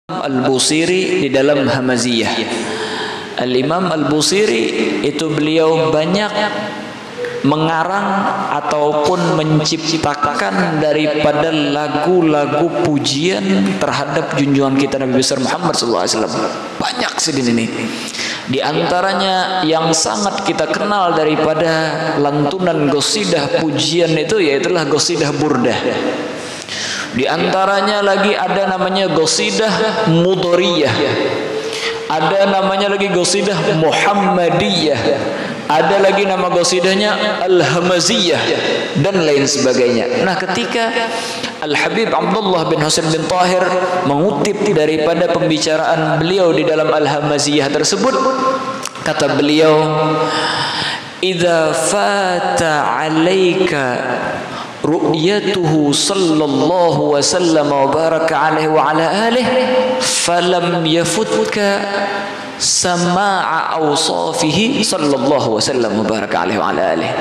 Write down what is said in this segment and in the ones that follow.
Al-Busiri di dalam Hamaziyah. Al-Imam Al-Busiri itu beliau banyak mengarang ataupun menciptakan daripada lagu-lagu pujian terhadap junjungan kita Nabi besar Muhammad SAW. Banyak sedin ini. Di antaranya yang sangat kita kenal daripada lantunan qasidah pujian itu yaitulah qasidah Burdah. Di antaranya lagi ada namanya qasidah Mudoriyah, ada namanya lagi qasidah Muhammadiyah, ada lagi nama qasidahnya Al-Hamaziyah dan lain sebagainya. Nah, ketika Al-Habib Abdullah bin Husain bin Tahir mengutip daripada pembicaraan beliau di dalam Al-Hamaziyah tersebut, kata beliau, "Idza fata 'alaika ru'yatuhu sallallahu wasallam wa baraka alaihi wa ala alihi falam yafutka sama'a awsafihi sallallahu wasallam wa baraka alaihi wa ala alihi."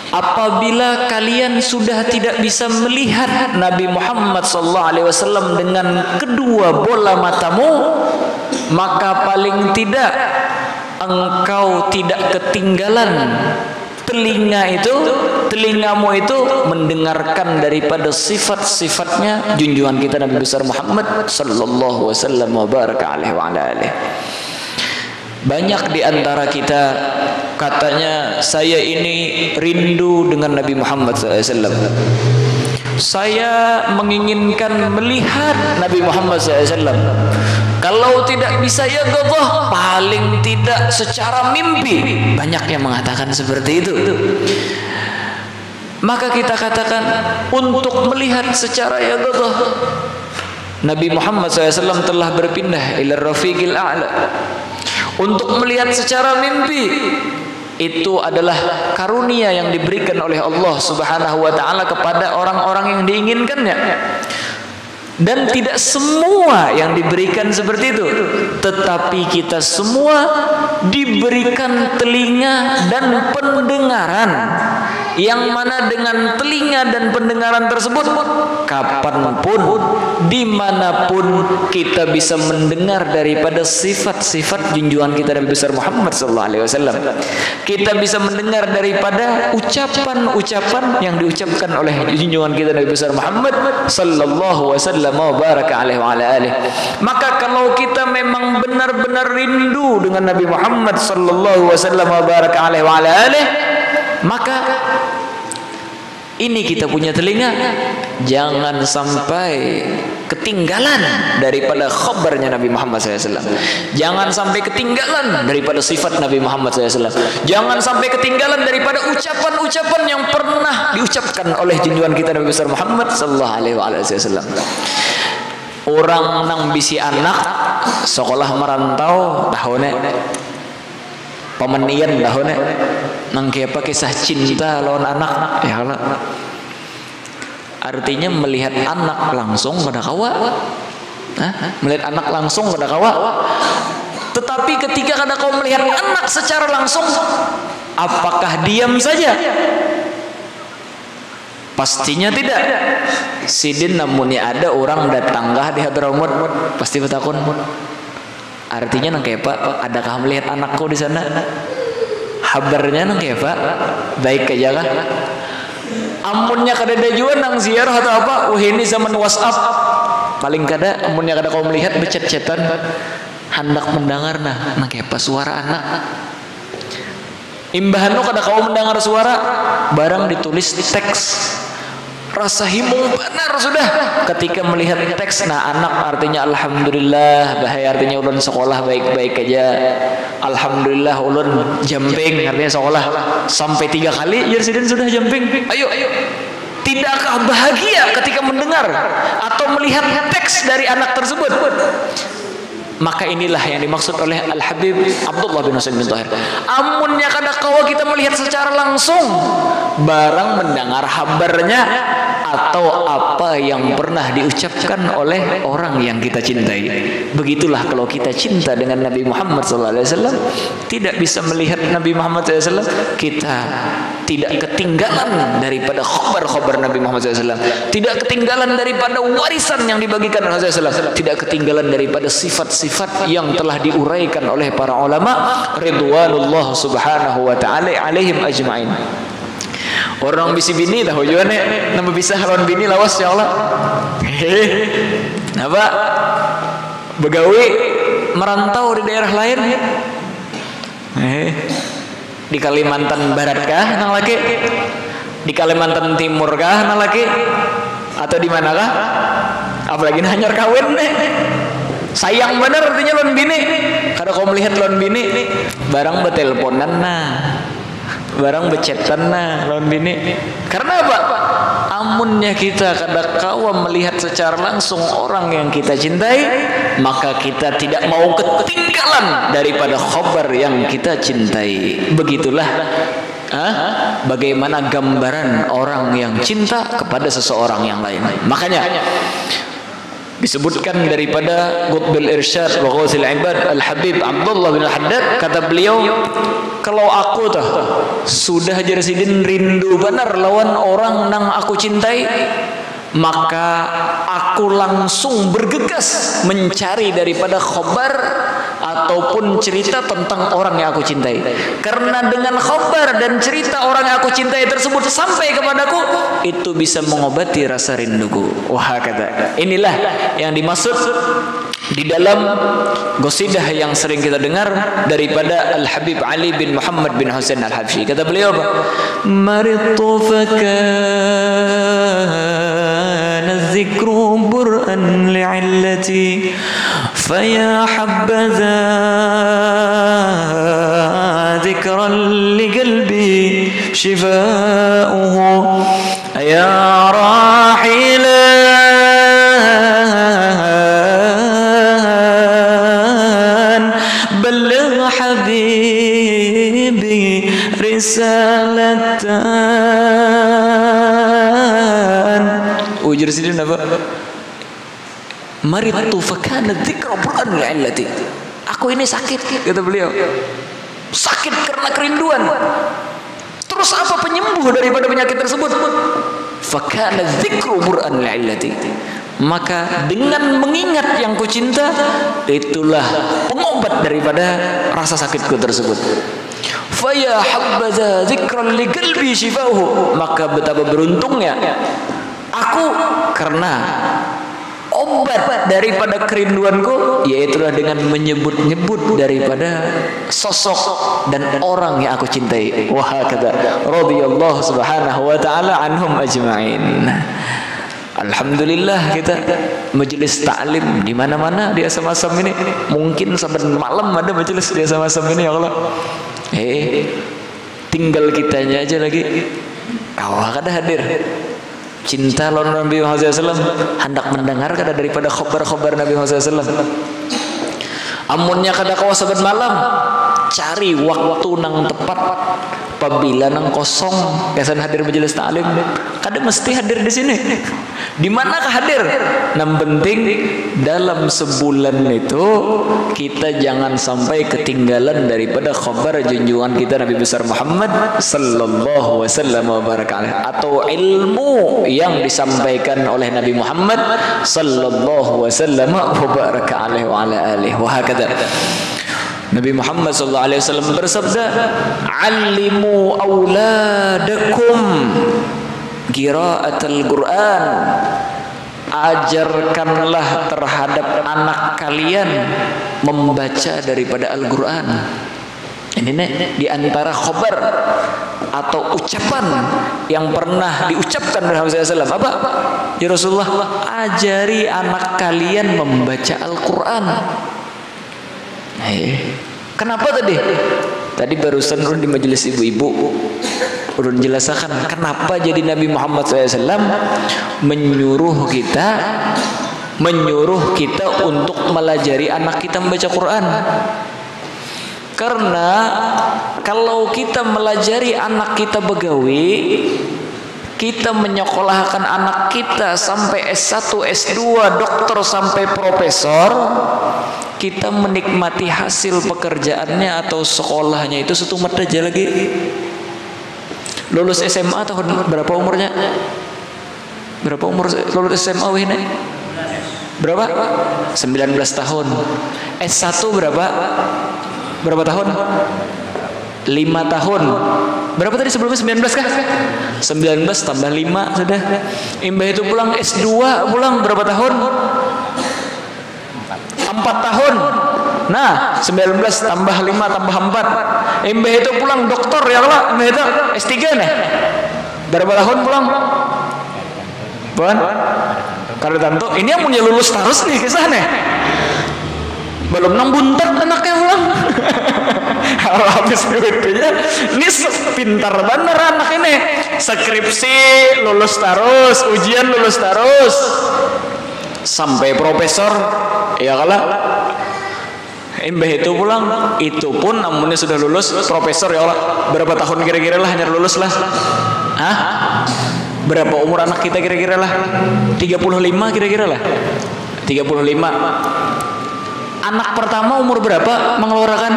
Apabila kalian sudah tidak bisa melihat Nabi Muhammad sallallahu alaihi wasallam dengan kedua bola matamu, maka paling tidak engkau tidak ketinggalan telingamu itu mendengarkan daripada sifat-sifatnya junjungan kita Nabi besar Muhammad sallallahu wasallam wa baraka alaihi wa ala alihi. Banyak di antara kita katanya, saya ini rindu dengan Nabi Muhammad SAW. Saya menginginkan melihat Nabi Muhammad SAW. Kalau tidak bisa ya Allah, paling tidak secara mimpi. Banyak yang mengatakan seperti itu. Maka kita katakan, untuk melihat secara ya Allah, Nabi Muhammad SAW telah berpindah ila rafiqil a'la. Untuk melihat secara mimpi, itu adalah karunia yang diberikan oleh Allah Subhanahu wa taala kepada orang-orang yang diinginkannya. Dan tidak semua yang diberikan seperti itu, tetapi kita semua diberikan telinga dan pendengaran, yang mana dengan telinga dan pendengaran tersebut kapanpun, dimanapun kita bisa mendengar daripada sifat-sifat junjungan kita Nabi besar Muhammad SAW. Kita bisa mendengar daripada ucapan-ucapan yang diucapkan oleh junjungan kita Nabi besar Muhammad sallallahu wasallam wa baraka alaihi wa ala alihi. Maka kalau kita memang benar-benar rindu dengan Nabi Muhammad sallallahu wasallam wa baraka alaihi wa ala alihi, maka ini kita punya telinga, jangan sampai ketinggalan daripada khabarnya Nabi Muhammad SAW. Jangan sampai ketinggalan daripada sifat Nabi Muhammad SAW. Jangan sampai ketinggalan daripada ucapan-ucapan yang pernah diucapkan oleh junjungan kita Nabi besar Muhammad SAW. Orang nang bisi anak sekolah merantau tahunnya pemenian tahunnya nang apa kisah cinta lawan anak ya Allah. Artinya melihat anak langsung pada kawa, melihat anak langsung pada kawa. Tetapi ketika kada kau melihat anak secara langsung, apakah diam saja? Pastinya tidak. Sidin namunnya ada orang datang di Hadramaut pasti bertakun. Artinya nang kayak Pak, adakah melihat anakku di sana? Habarnya nang kayak Pak, baik aja kah? Amunnya kada ada juga nang ziarah atau apa? Wah ini zaman WhatsApp. Paling kada, amunnya kada kau melihat becet-cetan, hendak mendengar nang kayak Pak suara anak. Imbahan kada kau mendengar suara, barang ditulis teks. Rasa himung benar sudah ketika melihat teks. Nah anak artinya alhamdulillah, bahaya artinya ulun sekolah baik-baik aja, alhamdulillah ulun jumping artinya sekolah sampai 3 kali ya sudah jumping. Ayo tidakkah bahagia ketika mendengar atau melihat teks dari anak tersebut? Maka inilah yang dimaksud oleh Al-Habib Abdullah bin Husain bin Tahir. Amunnya kada kawa kita melihat secara langsung, barang mendengar habarnya, atau apa yang pernah diucapkan oleh orang yang kita cintai. Begitulah kalau kita cinta dengan Nabi Muhammad SAW, tidak bisa melihat Nabi Muhammad SAW, kita tidak ketinggalan daripada khabar-khabar Nabi Muhammad SAW, tidak ketinggalan daripada warisan yang dibagikan oleh Rasulullah SAW, tidak ketinggalan daripada sifat-sifat yang telah diuraikan oleh para ulama ridwanullah subhanahu wa ta'ala alaihim ajma'in. Orang bisi bini tahu juane nama bisa lawan bini lawas ya Allah. Napa begawi merantau di daerah lain, di Kalimantan Barat kah nang laki, di Kalimantan Timur kah nang laki, atau di manakah? Apalagi hanyar kawin nih. Sayang bener artinya lawan bini. Kada kau melihat lawan bini barang beteleponan nah, barang becetan nah lawan bini. Karena apa? Amunnya kita kada kawa melihat secara langsung orang yang kita cintai, maka kita tidak mau ketinggalan daripada khabar yang kita cintai. Begitulah bagaimana gambaran orang yang cinta kepada seseorang yang lain. Makanya disebutkan daripada Qutbul Irsyad wa Ghauthul Ibad Al-Habib Abdullah bin Al-Haddad, kata beliau, kalau aku tuh sudah jersidin rindu benar lawan orang nang aku cintai, maka aku langsung bergegas mencari daripada khabar ataupun cerita tentang orang yang aku cintai. Karena dengan khabar dan cerita orang yang aku cintai tersebut sampai kepadaku, itu bisa mengobati rasa rinduku. Wah, kata. Inilah yang dimaksud di dalam qasidah yang sering kita dengar daripada Al-Habib Ali bin Muhammad bin Husain Al-Habsyi. Kata beliau apa? Maritu fakana dzikru bur'an li'illati faya habbaza dzikran liqalbi shifa'uhu ya rahilan balligh habibi risalatan. Ujur sini apa? Maritu fakana dzikru bur'an li'illati. Aku ini sakit, kata beliau. Sakit karena kerinduan. Terus apa penyembuh daripada penyakit tersebut? Fakana dzikru bur'an li'illati. Maka dengan mengingat yang kucinta, itulah pengobat daripada rasa sakitku tersebut. Faya habbaza dzikran liqalbi shifauhu. Maka betapa beruntungnya aku karena obat daripada kerinduanku, yaitulah dengan menyebut-nyebut daripada sosok dan orang yang aku cintai. Wah, kata radhiyallahu subhanahu wa ta'ala anhum ajma'in. Alhamdulillah kita majelis taklim di mana-mana di asam-asam ini. Mungkin sampai malam ada majelis di asam-asam ini, ya Allah. Tinggal kitanya aja lagi. Awak kada hadir. Cinta lawan Nabi Muhammad SAW, hendak mendengar kada daripada khabar-khabar Nabi Muhammad SAW. Amunnya kada kawa saban malam, cari waktu nang tepat. Apabila nang kosong, kesan hadir majelis taklim, kada mesti hadir di sini. Di manakah hadir? Yang penting dalam sebulan itu kita jangan sampai ketinggalan daripada khabar junjungan kita Nabi besar Muhammad sallallahu wasallam wa barakatuh, atau ilmu yang disampaikan oleh Nabi Muhammad sallallahu wasallam wa barakatuh wa ala alihi wa hakadha. Nabi Muhammad SAW bersabda, "Allimu auladakum qiraatal Qur'an." Ajarkanlah terhadap anak kalian membaca daripada Al-Qur'an. Ini nih di antara khabar atau ucapan yang pernah diucapkan oleh Rasulullah SAW. Apa? Ya Rasulullah, ajari anak kalian membaca Al-Qur'an. Kenapa tadi? Tadi barusan di majelis ibu-ibu udah menjelaskan kenapa jadi Nabi Muhammad SAW menyuruh kita untuk melajari anak kita membaca Quran. Karena kalau kita melajari anak kita begawi, kita menyekolahkan anak kita sampai S1, S2, dokter sampai profesor, kita menikmati hasil pekerjaannya atau sekolahnya itu setumat aja lagi. Lulus SMA tahun berapa umurnya? Berapa umur lulus SMA wihna? Berapa? 19 tahun. S1 berapa? Berapa tahun? 5 tahun. Berapa tadi sebelumnya 19 kah? 19 tambah 5 sudah. Imbah itu pulang S2 pulang berapa tahun? 4 tahun. Nah, 19 tambah 5 tambah 4. Imbah itu pulang dokter ya Allah. Imbah itu S3 nih. Berapa tahun pulang? Bukan? Kalau tentu ini yang punya lulus terus nih kisahnya. Belum nang buntet anaknya pulang. Kalau habis duitnya, ini pintar bener anak ini. Skripsi lulus terus, ujian lulus terus, sampai profesor, ya kalah. Imbah itu pulang, itu pun namunnya sudah lulus profesor ya Allah. Berapa tahun kira-kira lah hanya lulus lah? Hah? Berapa umur anak kita kira-kira lah? 35 kira-kira lah. 35. Anak pertama umur berapa mengeluarkan?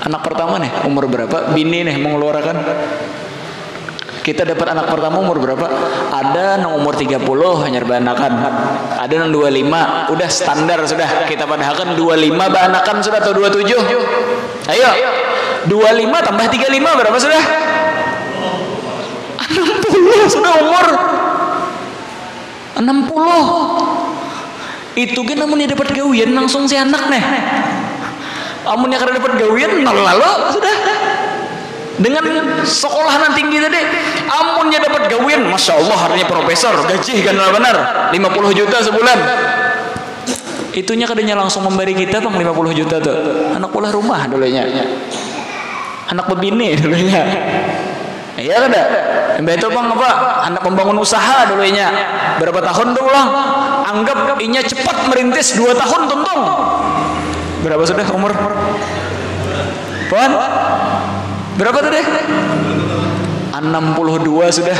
Anak pertama nih umur berapa? Bini nih mengeluarkan. Kita dapat anak pertama umur berapa? Ada yang umur 30 hanya beranakan. Ada yang 25. Udah standar sudah. Kita padahkan 25 beranakan sudah atau 27. Ayo. 25 tambah 35 berapa sudah? 60 sudah umur 60. Itu kan namunnya dapat gawian langsung si anak nih. Amunnya karena dapat gawian lalu sudah dengan sekolah nanti tinggi tadi. Amunnya dapat gawian, masya Allah harinya profesor, gaji kan benar 50 juta sebulan. Itunya kadanya langsung memberi kita bang 50 juta tuh. Anak pulang rumah dulunya, anak bebini dulunya. Iya kan dah? Mbak itu bang apa? Anak membangun usaha dulunya. Berapa tahun tuh ulang? Anggap inya cepat merintis 2 tahun tuntung. Berapa sudah umur? Puan? Berapa tuh deh? 62 sudah.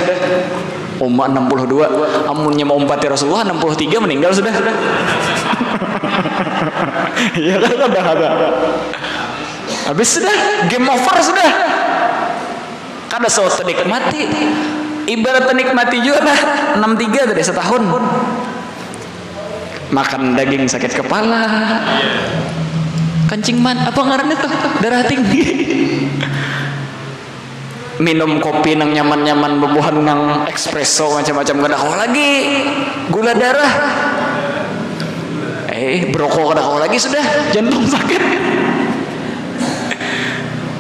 Umma 62. Amunnya mau umpati Rasulullah 63 meninggal sudah. Iya kan ada. Habis sudah, game over sudah. Kada suatu nikmati. Ibarat nikmati juga dah 63 tadi setahun. Makan daging sakit kepala. Kencing man apa ngarannya tuh? Darah tinggi. Minum kopi nang nyaman-nyaman bebuhan nang espresso macam-macam kada kau lagi. Gula darah. Brokok kada kau lagi sudah, jantung sakit.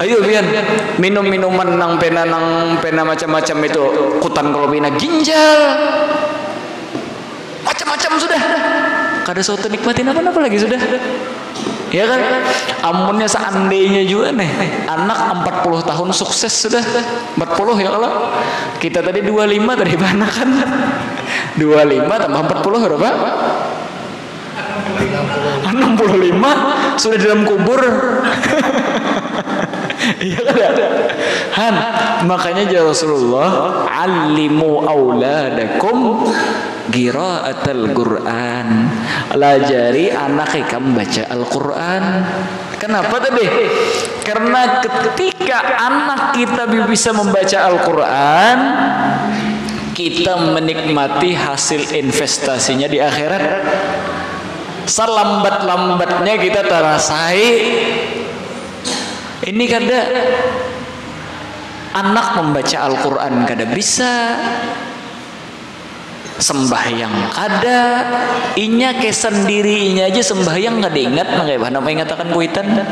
Ayo Bian, minum minuman nang pena macam-macam itu, kutan kalau pina ginjal, macam-macam sudah. Kada suatu nikmatin apa lagi sudah. Ya kan? Amunnya seandainya juga nih, anak 40 tahun sukses sudah, 40 ya kalau kita tadi 25 tadi mana kan? 25 tambah 40 berapa? 65 sudah dalam kubur. Iya kan ada. Han, makanya ya Rasulullah, "Allimu auladakum qiraatal Qur'an." Lajari anak kamu baca Al-Qur'an. Kenapa tadi? Karena ketika anak kita bisa membaca Al-Qur'an, kita menikmati hasil investasinya di akhirat. Selambat-lambatnya kita terasai. Ini kada anak membaca Al-Quran kada bisa, sembahyang kada, inya ke sendiri inya aja sembahyang kada ingat, nggak apa ingatakan kuitan,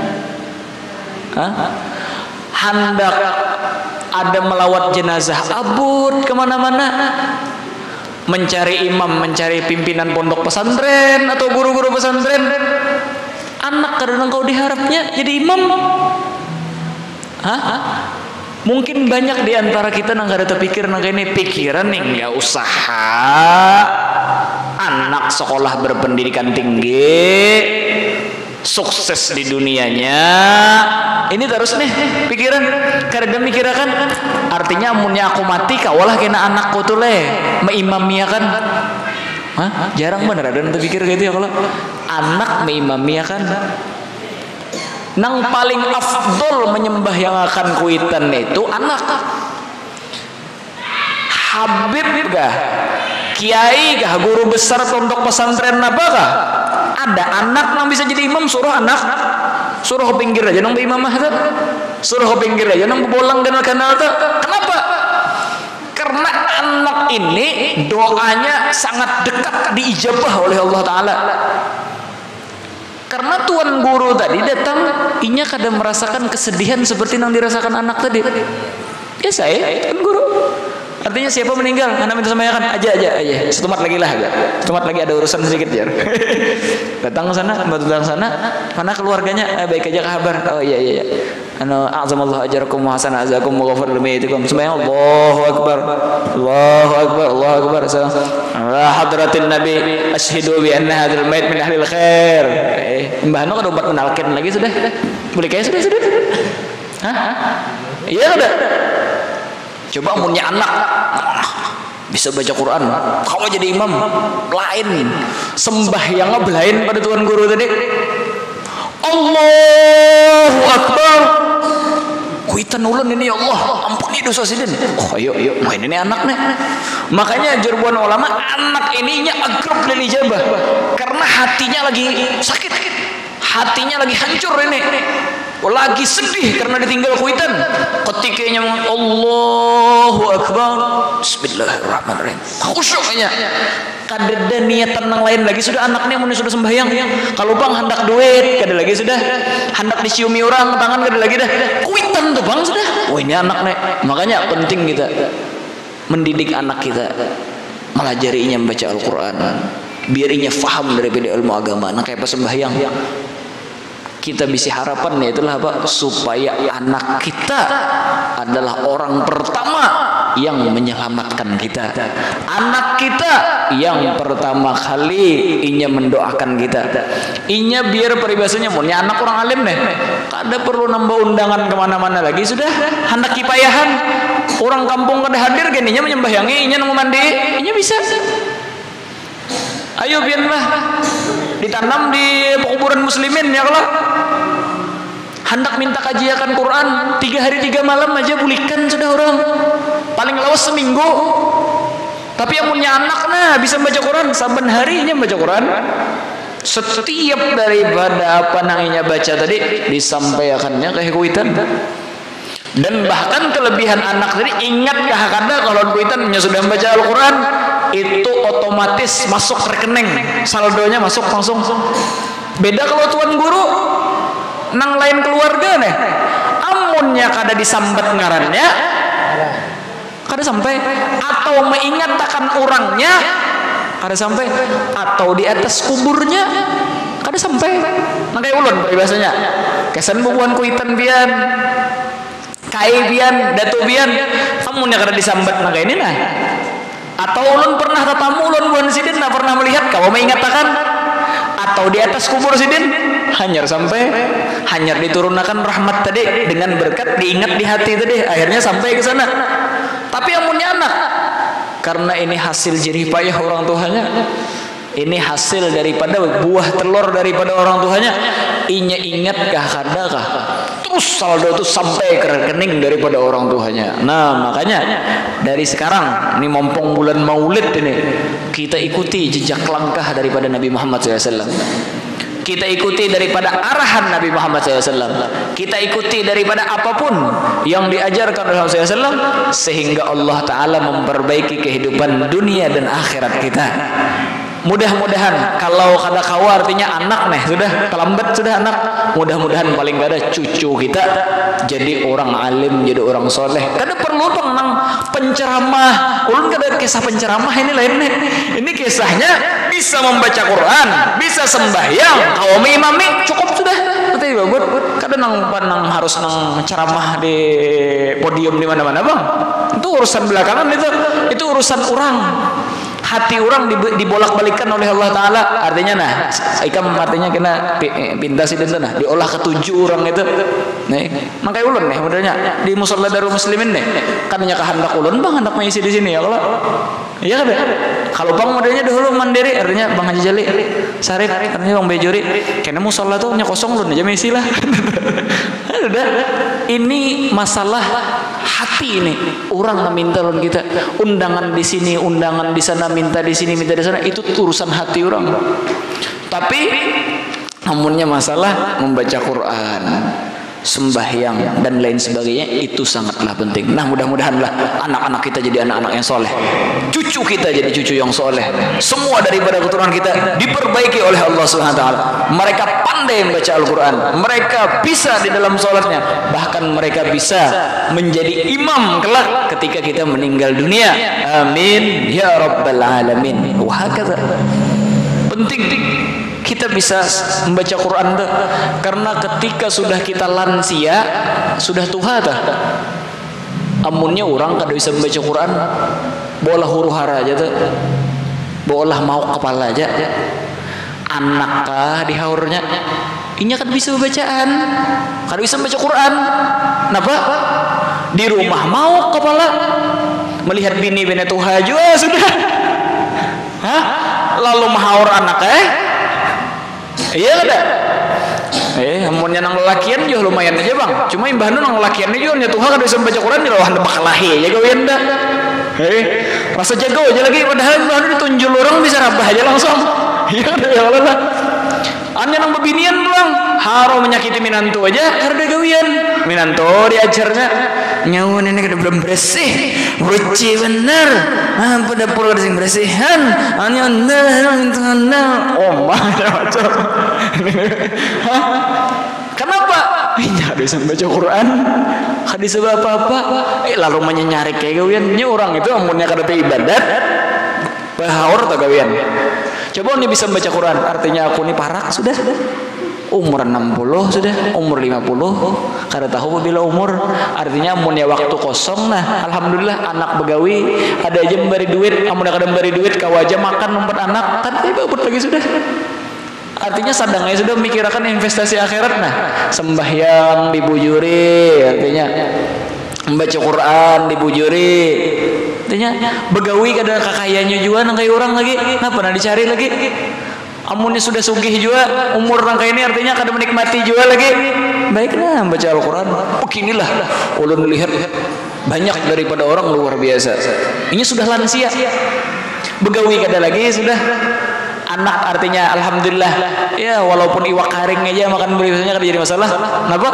hendak ada melawat jenazah abud kemana-mana, mencari imam, mencari pimpinan pondok pesantren atau guru-guru pesantren, anak kadang kau diharapnya jadi imam. Mungkin banyak di antara kita nang ada terpikir nang ini pikiran nih nggak usaha anak sekolah berpendidikan tinggi sukses di dunianya. Ini terus nih pikiran karena mikirakan artinya amunnya aku mati kawalah kena anakku tuh meimamia kan. Hah? Jarang bener ada yang pikir gitu ya kalau anak meimamia kan. Nang paling afdol menyembah yang akan kuitan itu anak. Habib kah? Kiai kah? Guru besar pondok pesantren apa kah? Ada anak yang bisa jadi imam, suruh anak, suruh ke pinggir aja nang imamah tuh, suruh ke pinggir aja nang bolang kanal tuh. Kenapa? Karena anak ini doanya sangat dekat diijabah oleh Allah Taala. Karena tuan guru tadi datang, inya kadang merasakan kesedihan seperti yang dirasakan anak tadi. Ya saya, tuan guru. Artinya siapa meninggal, anak minta sembahyang aja. Setumat lagi lah, setumat lagi ada urusan sedikit jar. Datang ke sana, datang sana, mana keluarganya? Baik aja kabar. Oh iya. Azamallahu ajrakum wa hasana azakum wa ghafar limaytikum. Sembahyang Allahu akbar. Ala hadratin nabi asyhadu bi anna hadzal mayit min ahlil khair. Mbah Noh ada obat menalkin lagi sudah. Boleh kayak sudah. Hah? Iya udah. Coba punya anak bisa baca Quran, kalau jadi imam lain sembahyangnya belain pada tuan guru tadi. Allahu akbar. Kuitan ulun ini ya Allah, ampuni dosa sidin. Oh ayo main ini anak nih. Makanya jerbuan ulama anak ininya agrab lil ijabah karena hatinya lagi sakit, hatinya lagi hancur ini. Lagi sedih karena ditinggal kuitan. Ketikanya Allahu akbar, bismillahirrahmanirrahim, khusyuknya. Kadada niatan yang lain lagi sudah anaknya mun sudah sembahyang. Kalau bang hendak duit, kada lagi sudah hendak diciumi orang tangan kada lagi dah. Kuitan tuh bang sudah. Oh ini anaknya. Makanya penting kita mendidik anak kita, melajarinya membaca Al-Qur'an, biar inya faham daripada ilmu agama. Nah kayak pas sembahyang kita bisa harapan ya itulah apa, supaya anak kita adalah orang pertama yang menyelamatkan kita, anak kita yang pertama kali inya mendoakan kita, inya biar peribahasanya mulnya anak orang alim nih kada perlu nambah undangan kemana-mana lagi, sudah hendak kipayahan orang kampung kada hadir geninya menyembahyangi inya nang mandi inya bisa. Ayo biar lah ditanam di kuburan muslimin ya kalau hendak minta kajian Quran 3 hari 3 malam aja bulikan sudah orang paling lawas seminggu. Tapi yang punya anak nah bisa baca Quran saben harinya baca Quran, setiap daripada apa nanginya baca tadi disampaikannya ke kuitan. Dan bahkan kelebihan anak tadi ingat kada kalau kuitan sudah membaca Al-Quran itu otomatis masuk rekening, saldonya masuk langsung. Beda kalau tuan guru nang lain keluarga nih, amunnya kada disambat ngarannya kada sampai, atau mengingatkan orangnya kada sampai, atau di atas kuburnya kada sampai. Nah kayak ulun peribahasanya kesan bubuan kuitan bian kai bian datu bian amunnya kada disambat nah kayak ini nah. Atau ulun pernah tetamu ulun buan sidin tak pernah melihat kau mengingatkan, atau di atas kubur sidin hanyar sampai hanyar diturunkan rahmat tadi dengan berkat diingat di hati tadi akhirnya sampai ke sana. Tapi yang punya anak karena ini hasil jerih payah orang tuanya, ini hasil daripada buah telur daripada orang tuanya, inya ingatkah kadakah terus saldo itu sampai ke rekening daripada orang tuanya. Nah makanya dari sekarang ini mumpung bulan Maulid ini kita ikuti jejak langkah daripada Nabi Muhammad SAW, kita ikuti daripada arahan Nabi Muhammad SAW, kita ikuti daripada apapun yang diajarkan oleh Rasulullah SAW, sehingga Allah Ta'ala memperbaiki kehidupan dunia dan akhirat kita. Mudah-mudahan kalau kada kawa artinya anak nih sudah terlambat sudah anak, mudah-mudahan paling gak ada cucu kita jadi orang alim, jadi orang soleh. Kada perlu bang nang penceramah, ulun kada kisah penceramah ini lain nih. Ini kisahnya bisa membaca Quran, bisa sembahyang, kau imami cukup sudah. Betul bagus. Kada nang harus nang ceramah di podium di mana-mana bang. Itu urusan belakangan itu urusan orang. hati orang dibolak-balikan oleh Allah Ta'ala. Artinya nah ikam artinya kena pindah sih nah diolah ke 7 orang itu nih makanya ulun nih modelnya di musola Darul Muslimin nih kan hanya kehendak ulun bang hendak mengisi di sini ya kalau iya kan kalau bang modelnya dahulu mandiri artinya bang Haji Jali Sarif artinya bang Bejuri kayaknya musola tuh hanya kosong ulun aja mengisi lah. Udah ini masalah hati ini orang minta ulun kita undangan di sini undangan di sana minta di sini minta di sana itu urusan hati orang. Tapi namunnya masalah membaca Quran, sembahyang dan lain sebagainya itu sangatlah penting. Nah mudah-mudahanlah anak-anak kita jadi anak-anak yang soleh, cucu kita jadi cucu yang soleh, semua daripada keturunan kita diperbaiki oleh Allah Subhanahu Wa Taala. Mereka pandai membaca Al-Quran, mereka bisa di dalam sholatnya, bahkan mereka bisa menjadi imam kelak ketika kita meninggal dunia. Amin ya rabbal alamin. Wahakata penting kita bisa membaca Quran tuh, karena ketika sudah kita lansia sudah tua tah amunnya orang kada bisa membaca Quran bolah huru hara aja tuh bolah mau kepala aja anak kah dihaurnya inya kan bisa bacaan kada bisa membaca Quran kenapa di rumah mau kepala melihat bini-bini tuha juga sudah lalu mahaur anak iya ada amunnya nang lelakian juga lumayan aja bang cuma imbahnya nang lelakian juga nya tuha kada bisa membaca Quran di lawan debak lahi ya gawian dah rasa jago aja lagi padahal imbahnya ditunjul orang bisa rabah aja langsung iya ada ya Allah anya nang bebinian pulang haro menyakiti minantu aja harga gawian minantu diajarnya nyawa ini kada belum bersih bersih bener apa dapur kada sing bersihan anya oh macam kenapa tidak bisa baca Quran hadis apa-apa lalu menyenyari kayak gawian nya orang itu amunnya kada ibadat bahaur tak gawian coba ini bisa membaca Quran artinya aku ini parak sudah umur 60 sudah umur 50 kada tahu bila umur artinya amunnya waktu kosong nah alhamdulillah anak begawi ada aja memberi duit amunnya kada memberi duit kau aja makan numpat anak kan ibabut lagi sudah artinya sadangnya sudah memikirkan investasi akhirat nah sembahyang dibujuri artinya membaca Quran dibujuri artinya begawi kada kakayanya juga nang kayak orang lagi nah pernah dicari lagi amunnya sudah sugih juga umur nang kayak ini artinya kada menikmati juga lagi baiklah baca Al-Quran beginilah ulun lihat banyak daripada orang luar biasa ini sudah lansia begawi kada lagi sudah anak artinya alhamdulillah ya walaupun iwak karing aja makan berbiasanya kada jadi masalah kenapa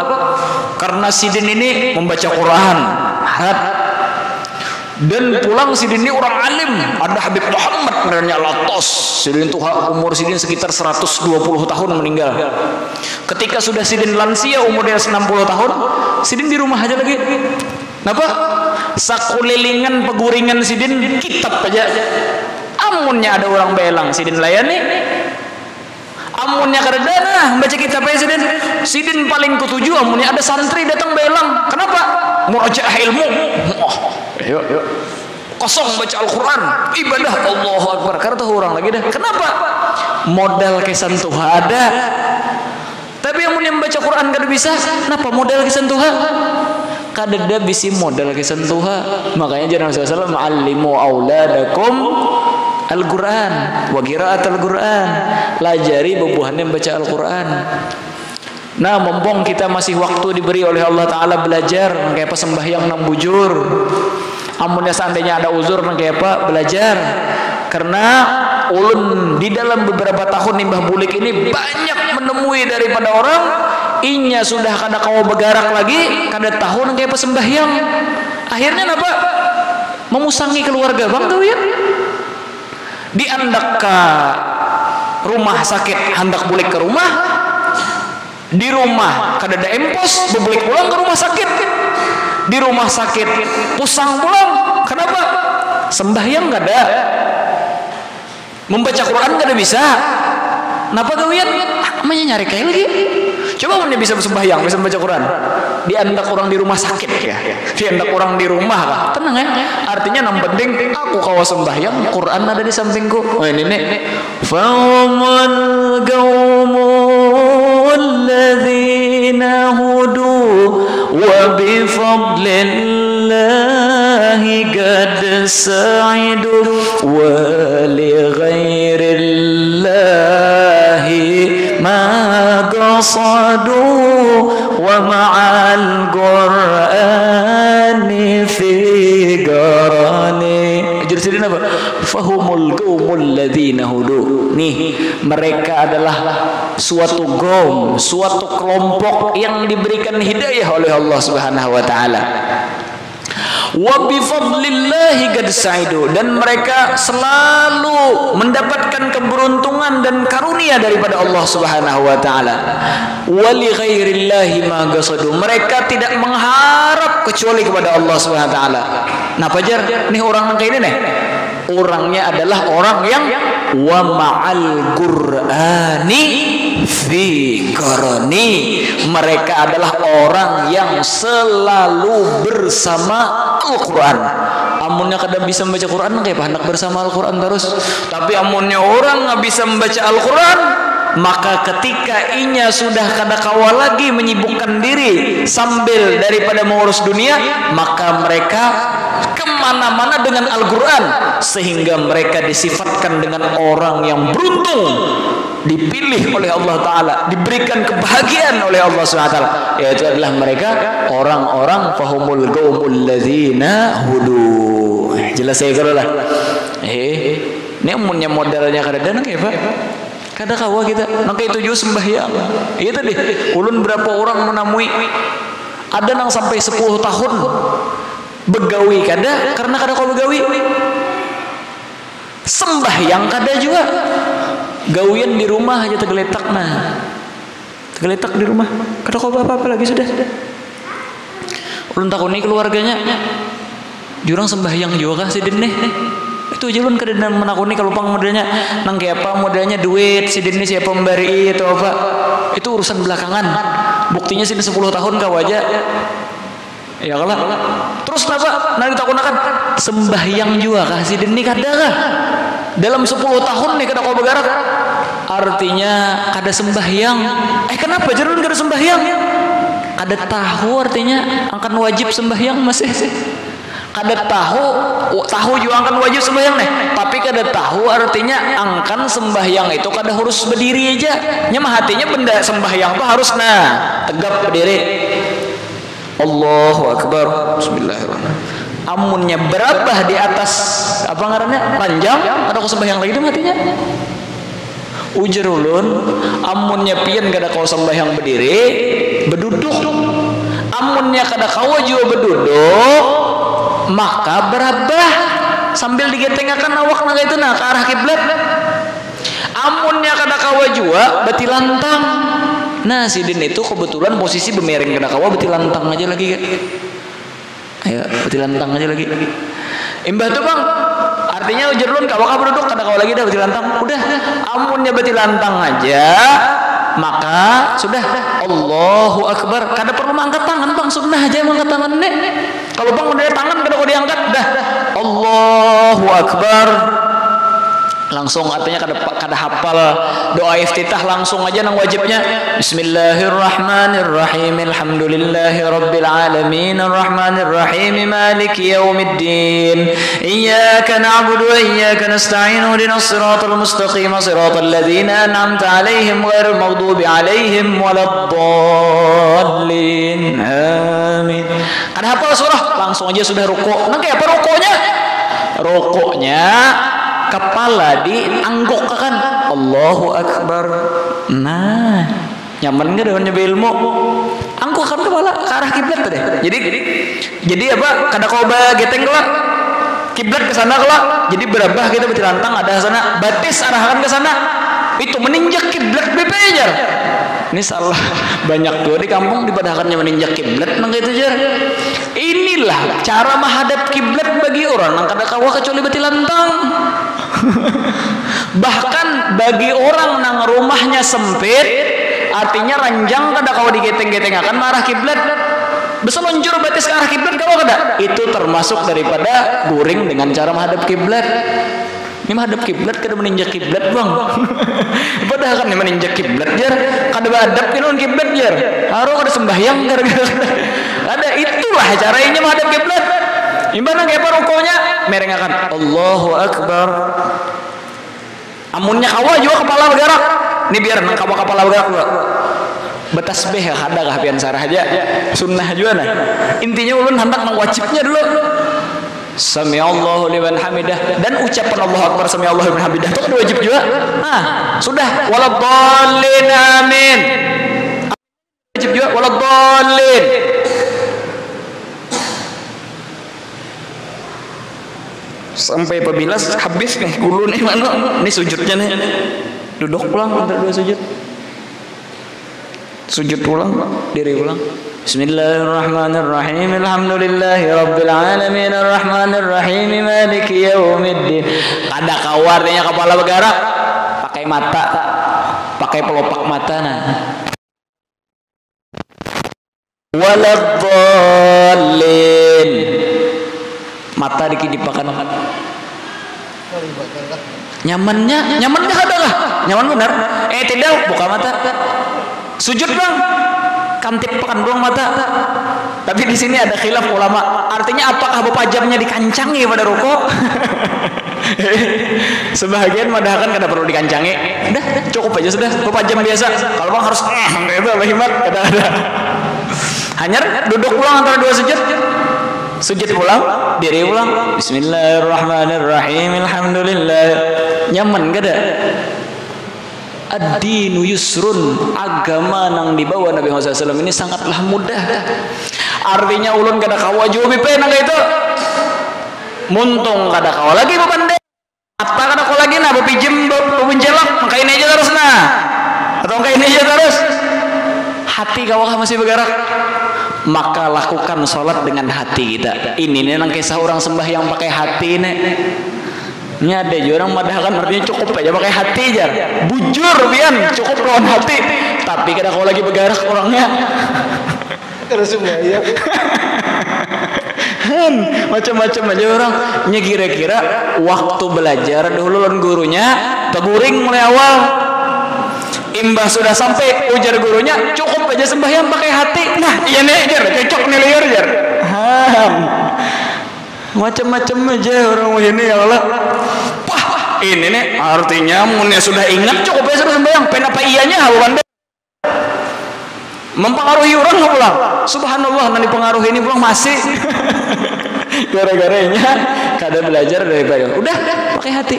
karena sidin ini membaca Quran harap dan pulang sidin ini orang alim ada Habib Muhammad namanya Latos sidin itu umur sidin sekitar 120 tahun meninggal ketika sudah sidin lansia umurnya 60 tahun sidin di rumah aja lagi kenapa sakulilingan peguringan sidin kitab aja amunnya ada orang belang sidin layani amunnya kada dana baca kitab aja sidin paling ketujuh amunnya ada santri datang belang kenapa murajaah ilmu yuk kosong baca Al-Quran ibadah Allahu Akbar karena tahu orang lagi dah kenapa modal kesan Tuhan ada tapi amunnya membaca Quran kada bisa kenapa modal kesan Tuhan kada ada bisi modal kesan Tuhan makanya jangan Rasulullah SAW ma'allimu auladakum Al-Quran wa qiraat Al-Quran lajari bubuhannya membaca Al-Quran nah mumpung kita masih waktu diberi oleh Allah Ta'ala belajar kayak apa sembahyang nang bujur amunnya seandainya ada uzur nang kayak apa belajar karena ulun di dalam beberapa tahun nimbah bulik ini banyak menemui daripada orang inya sudah kada kau begarak lagi kada tahu nang kayak apa sembahyang akhirnya apa memusangi keluarga bang kau ya diandak ke rumah sakit hendak bulik ke rumah di rumah kada ada empos bebulik pulang ke rumah sakit di rumah sakit pusang pulang kenapa sembahyang kada membaca Quran kada bisa kenapa gawian namanya nyari kayak lagi coba mana bisa sembahyang bisa membaca Quran diandak orang di rumah sakit ya, diandak orang di rumah kah? Tenang ya, artinya yang penting aku kawas sembahyang, Quran ada di sampingku. Oh ini nih, fa'umal gaumul ladzina hudu wa bifadlillahi qad sa'idu wa li ghairillahi ma qasadu wa ma'al qur'ani fi qarani. Jadi apa? Fahumul qaumul ladzina hudu. Nih, mereka adalah suatu kaum, suatu kelompok yang diberikan hidayah oleh Allah Subhanahu wa taala. Wa bifadlillahi qad sa'idu, dan mereka selalu mendapatkan keberuntungan dan karunia daripada Allah Subhanahu wa taala. Wa li ghairillahi ma qasadu, mereka tidak mengharap kecuali kepada Allah Subhanahu wa taala. Nah, pajar nih orang kayak ini nih. Orangnya adalah orang yang wa ma'al qur'ani fi qarani, mereka adalah orang yang selalu bersama Al-Quran. Amunnya kada bisa membaca Quran kayak hendak bersama Al-Quran terus. Tapi amunnya orang nggak bisa membaca Al-Quran, maka ketika inya sudah kada kawa lagi menyibukkan diri sambil daripada mengurus dunia, maka mereka kemana-mana dengan Al-Quran, sehingga mereka disifatkan dengan orang yang beruntung, dipilih oleh Allah Ta'ala, diberikan kebahagiaan oleh Allah SWT, yaitu adalah mereka orang-orang fahumul qaumul ladzina hudu. Jelas saya kalau lah ini amunnya modalnya kada dana kayak Pak, kada kawa kita nang itu juga sembahyang. Iya tadi ulun berapa orang menamui ada nang sampai 10 tahun begawi kada, karena kada kau begawi sembahyang kada juga, gawian di rumah aja tergeletak, tergeletak di rumah kada kau apa-apa lagi sudah. Ulun takuni keluarganya jurang sembahyang juga kah sidin nih, itu aja ulun kada menakuni kalau pang modalnya nang kayak apa, modalnya duit sidin nih siapa memberi atau apa, itu urusan belakangan. Buktinya sini 10 tahun kau aja ya kalah. Terus kenapa? Nanti takunakan sembahyang juga kah sidin nih kada kah? Dalam 10 tahun nih kada kau bergerak, artinya kada sembahyang. Kenapa jarun kada sembahyang? Kada tahu artinya angkat wajib sembahyang masih. Kada tahu juga angkat wajib sembahyang nih, tapi kada tahu artinya angkan sembahyang itu kada harus berdiri aja. Nyamah hatinya benda sembahyang tuh harus tegap berdiri. Allahu Akbar, bismillahirrahmanirrahim. Amunnya berabah di atas apa ngarannya panjang, ada aku sembahyang lagi tuh hatinya. Ujar ulun, amunnya pian kada kau sembahyang berdiri, berduduk. Amunnya kada kau juga berduduk, maka berabah sambil digetengakan awak naga itu ke arah kiblat. Amunnya kada kau juga beti lantang. Nah, sidin itu kebetulan posisi bemereng kada kawa beti lantang aja lagi kan. Ayo beti lantang aja lagi. Imbah tuh Bang, artinya ujarun kawa berduduk kada kawa lagi dah beti lantang. Udah, amunnya beti lantang aja, maka sudah Allahu Akbar. Kada perlu mengangkat tangan Bang, sunnah aja mengangkat tangan nih. Kalau Bang udah tangan kada kau diangkat, dah Allahu Akbar. Langsung artinya kada hafal doa iftitah, langsung aja nang wajibnya Bismillahirrahmanirrahim Alhamdulillahirabbil alamin arrahmanirrahim maliki yaumiddin iyyaka na'budu wa iyyaka nasta'in ihdinas siratal mustaqim siratal ladzina an'amta 'alaihim ghairil maghdubi 'alaihim waladdallin amin. Kada hafal surah, langsung aja sudah rukuk. Nang kayak apa rukuknya? Rukuknya kepala diangguk kan, Allahu Akbar. Nah, nyaman nggak dengan nyoba ilmu? Anggukkan kepala ke arah kiblat deh. Jadi apa? Kada kau geteng kelak kiblat ke sana kelak. Jadi berabah kita beti lantang ada sana, batis arahkan ke sana. Itu meninjak kiblat bepejar. Ini salah banyak tuh di kampung dipadakannya meninjak kiblat nang gitu jar. Inilah cara menghadap kiblat bagi orang nang kada kawa kecuali beti lantang. Bahkan bagi orang nang rumahnya sempit, artinya ranjang kada kawa digeteng-geteng akan marah kiblat. Beselonjor batis ke arah kiblat kalau kada. Itu termasuk daripada guring dengan cara menghadap kiblat. Ini menghadap kiblat kada meninjak kiblat, Bang. Padahal kan meninjak kiblat jar, kada menghadap ke kiblat jar. Harus ada sembahyang gara-gara. Ada itulah caranya menghadap kiblat. Gimana kayak rukonya merengakan Allahu Akbar. Amunnya kawa juga kepala bergerak. Ini biar nang kawa kepala bergerak dulu. Betasbih ada kah pian sarah aja. Sunnah juga nah. Intinya ulun hendak mewajibnya dulu. Sami Allahu liman hamidah dan ucapan Allahu Akbar sami Allahu liman hamidah itu kan wajib juga. Nah, sudah waladhdallin amin. Wajib juga waladhdallin. Sampai apabila habis nih gulu nih mana ini sujudnya nih duduk pulang antara dua sujud pulang diri ulang Bismillahirrahmanirrahim alhamdulillahi rabbil alamin arrahmanirrahim maliki yaumiddin. Kada kawarnya kepala bergerak pakai mata pakai pelopak mata nah waladhdallin mata dikidipakan nyaman ada lah nyaman benar tidak buka mata sujud Bang kantip pakan doang mata tapi di sini ada khilaf ulama artinya apakah bepajamnya dikancangi pada ruko sebagian madahkan kada perlu dikancangi udah cukup aja sudah bepajam biasa kalau Bang harus itu hemat kada ada hanya duduk pulang antara dua sujud pulang diri ulang Bismillahirrahmanirrahim alhamdulillah nyaman gak ada ad-dinu yusrun agama nang dibawa Nabi Muhammad SAW ini sangatlah mudah artinya ulun kada kawa jubi penang itu muntung kada kawa lagi bepandai apa kada kawa lagi nah bepijim bebenjelak maka ini aja terus nah atau maka ini aja terus hati kawa masih bergerak maka lakukan sholat dengan hati kita. Ini nih nang kisah orang sembahyang pakai hati nih. Ini ada juga orang madahkan artinya cukup aja pakai hati aja. Bujur pian cukup lawan hati. Tapi kada kau lagi bergerak orangnya. Kada sembahyang. Macam-macam aja orang. Nya kira-kira waktu belajar dulu lawan gurunya teguring mulai awal. Imbah sudah sampai ujar gurunya cukup aja sembahyang pakai hati. Nah iya nih jar cocok nih liar jar macam-macam aja orang ini ya Allah. Wah ini nih artinya munnya sudah ingat cukup aja sudah sembahyang penapa iyanya bukan mempengaruhi orang nggak pulang subhanallah nanti pengaruh ini pulang masih gara-garanya kada belajar daripada udah pakai hati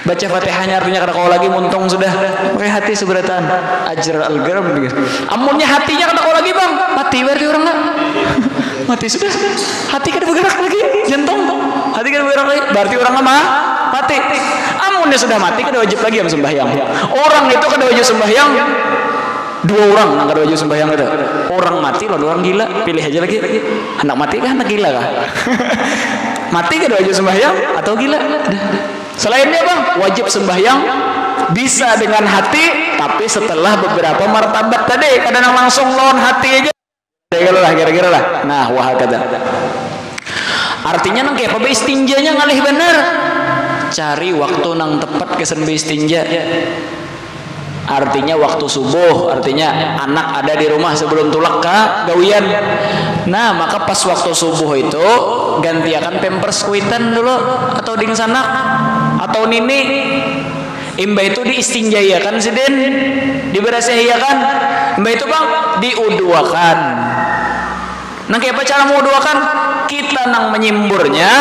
baca Fatihahnya artinya kada kau lagi muntung sudah pakai hati seberatan ajr al-gram begitu. Amunnya hatinya kada kau lagi Bang mati berarti orang enggak mati sudah hati kada bergerak lagi jantung hati kada bergerak lagi berarti orang enggak mati. Amunnya sudah mati kada wajib lagi yang sembahyang orang itu kada wajib sembahyang dua orang nang kada wajib sembahyang ada orang mati lalu orang gila pilih aja lagi anak mati kah anak gila kah mati kada wajib sembahyang atau gila selainnya Bang wajib sembahyang bisa dengan hati tapi setelah beberapa martabat tadi kadang langsung lawan hati aja kira-kira lah nah wah kata artinya nang kayak apa istinjanya ngalih bener cari waktu nang tepat kesan istinja artinya waktu subuh artinya anak ada di rumah sebelum tulak ke gawian nah maka pas waktu subuh itu gantiakan pampers kuitan dulu atau ding sanak atau nini imbah itu diistinjayakan sidin diberasihiyakan imbah itu Bang diuduakan nang kayak apa cara menguduakan kita nang menyimburnya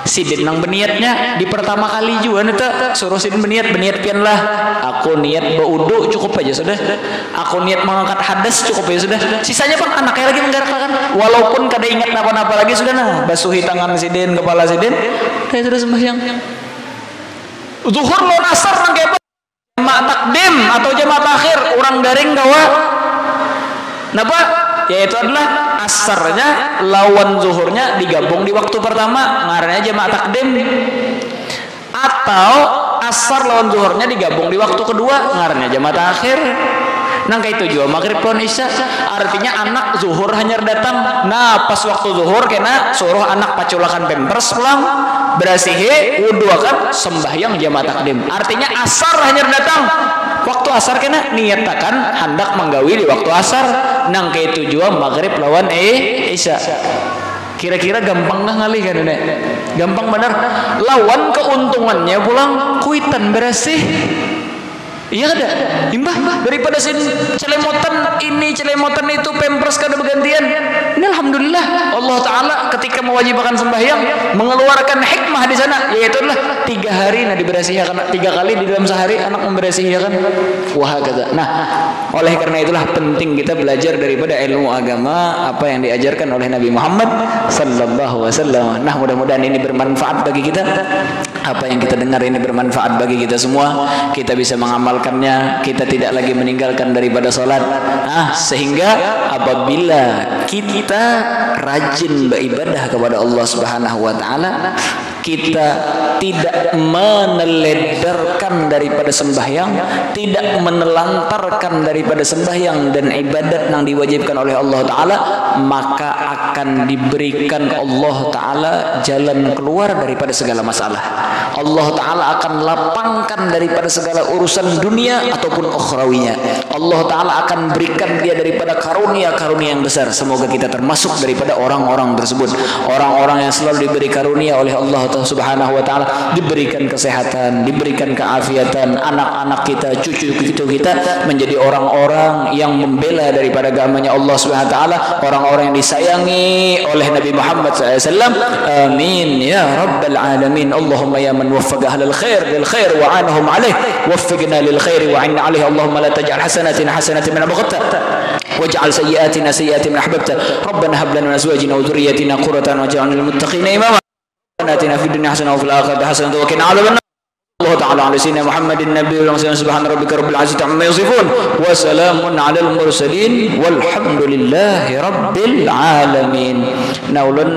sidin nang beniatnya di pertama kali juga neta suruh sidin beniat pian lah aku niat baudu cukup aja sudah aku niat mengangkat hadas cukup aja sudah sisanya Bang anaknya lagi menggerakkan walaupun kada ingat apa-apa lagi sudah nah basuhi tangan sidin kepala sidin saya sudah sembahyang zuhur lawan asar nang kayak jamaah takdim atau jamaah takhir orang daring gawa napa yaitu adalah asarnya lawan zuhurnya digabung di waktu pertama ngarannya jamaah takdim atau asar lawan zuhurnya digabung di waktu kedua ngarannya jamaah takhir Nang kayak itu juga maghrib lawan isya. Artinya anak zuhur hanyar datang. Nah pas waktu zuhur kena suruh anak paculakan pampers pulang, berasihi wudu akan sembahyang jamaah takdim. Artinya asar hanyar datang. Waktu asar kena niatakan hendak menggawi di waktu asar. Nang kayak itu juga maghrib lawan isya. Kira-kira gampang nggak ngalih kan Nek? Gampang benar. Lawan keuntungannya pulang kuitan bersih. Iya ada imbah daripada sin celemotan ini celemotan itu pampers kada bergantian. Ini alhamdulillah Allah Taala ketika mewajibkan sembahyang mengeluarkan hikmah di sana, yaitu adalah 3 hari nah diberasihakan 3 kali di dalam sehari anak memberasihakan. Wah kata. Nah oleh karena itulah penting kita belajar daripada ilmu agama apa yang diajarkan oleh Nabi Muhammad sallallahu alaihi wasallam. Nah mudah-mudahan ini bermanfaat bagi kita. Apa yang kita dengar ini bermanfaat bagi kita semua. Kita bisa mengamalkannya. Kita tidak lagi meninggalkan daripada sholat. Sehingga apabila kita rajin beribadah kepada Allah Subhanahu wa taala, kita tidak meneledarkan daripada sembahyang, tidak menelantarkan daripada sembahyang dan ibadat yang diwajibkan oleh Allah Ta'ala, maka akan diberikan Allah Ta'ala jalan keluar daripada segala masalah. Allah Ta'ala akan lapangkan daripada segala urusan dunia ataupun ukhrawinya. Allah Ta'ala akan berikan dia daripada karunia-karunia yang besar. Semoga kita termasuk daripada orang-orang tersebut, orang-orang yang selalu diberi karunia oleh Allah Subhanahu wa taala, diberikan kesehatan, diberikan keafiatan, anak-anak kita, cucu-cucu kita menjadi orang-orang yang membela daripada agamanya Allah Subhanahu wa taala, orang-orang yang disayangi oleh Nabi Muhammad SAW. Amin ya rabbal alamin. Allahumma ya man waffaqa ahlal khair lil khair wa anahum alaih, waffiqna lil khair wa inna alaih. Allahumma la taj'al hasanatina hasanatan min abghata waj'al sayyi'atina sayyi'atan min ahbabta. Rabbana hab lana min azwajina wa dhurriyyatina qurratan waj'alna lil muttaqina imama. آتنا في الدنيا حسنة وفي الآخرة حسنة وقنا عذاب النار. الله تعالى على سيدنا محمد النبي والمرسلين. سبحان ربك رب العزة عما يصفون وسلام على المرسلين والحمد لله رب العالمين. نولن